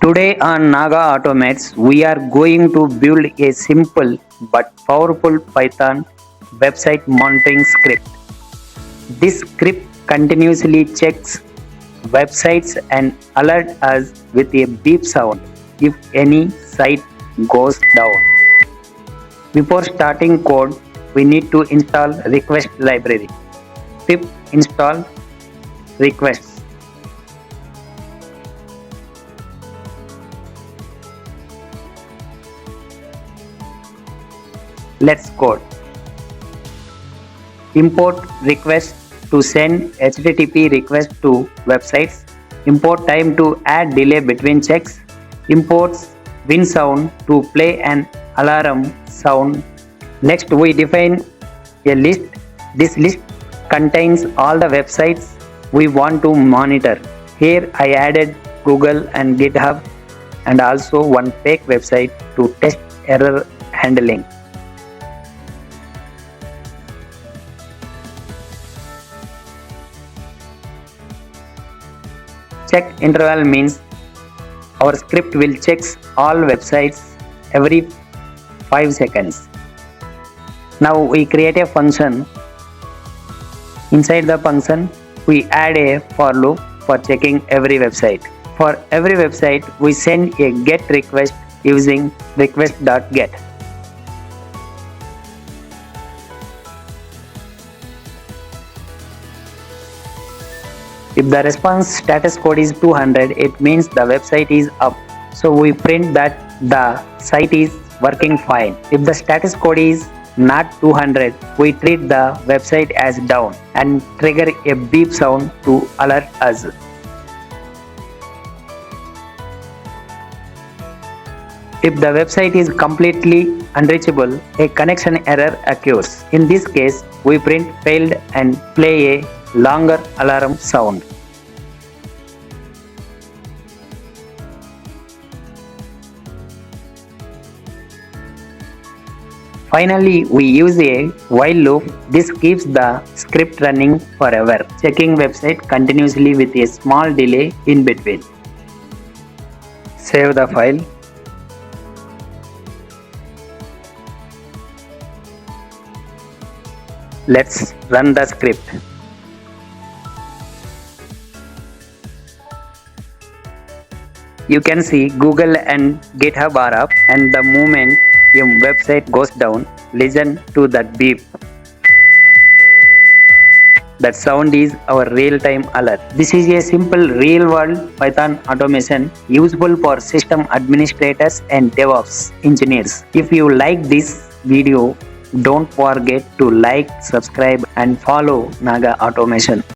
Today on Naga Automates, we are going to build a simple but powerful Python website monitoring script. This script continuously checks websites and alerts us with a beep sound if any site goes down. Before starting code, we need to install request library. Pip install requests. Let's code. Import request to send HTTP request to websites. Import time to add delay between checks. Imports winsound to play an alarm sound. Next, we define a list. This list contains all the websites we want to monitor. Here I added Google and GitHub and also one fake website to test error handling. Check interval means our script will check all websites every 5 seconds. Now we create a function. Inside the function, we add a for loop for checking every website. For every website, we send a get request using request.get. If the response status code is 200, it means the website is up. So we print that the site is working fine. If the status code is not 200, we treat the website as down and trigger a beep sound to alert us. If the website is completely unreachable, a connection error occurs. In this case, we print failed and play a longer alarm sound. Finally, we use a while loop. This keeps the script running forever, checking website continuously with a small delay in between. Save the file. Let's run the script. You can see Google and GitHub are up, and the moment a website goes down, listen to that beep. That sound is our real-time alert. This is a simple real-world Python automation useful for system administrators and DevOps engineers. If you like this video, don't forget to like, subscribe and follow Naga Automation.